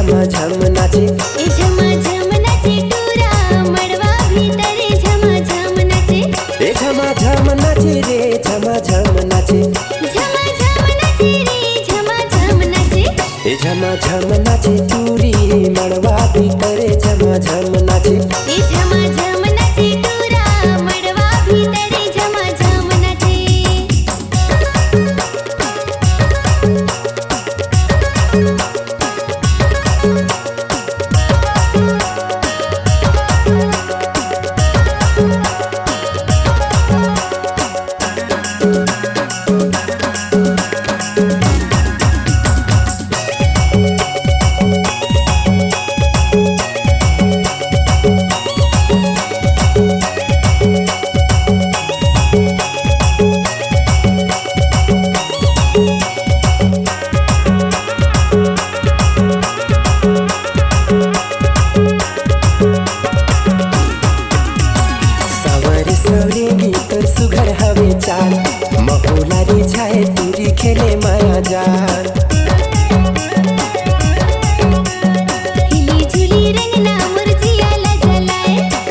झमा झम नाचे। ए झमा झम नाचे टूरा मड़वा भीतरे झमा झम नाचे। ए झमा झम नाचे रे झमा झम नाचे। झमा झम नाचे रे झमा झम नाचे। ए झमा झम नाचे टूरी मड़वा भीतरे झमा झम नाचे। ए झमा झम नाचे टूरा मड़वा भीतरे झमा झम नाचे। सवरे गीत सुघर हवे चाल, महोला रे छाए पूरी खेले माया जाल।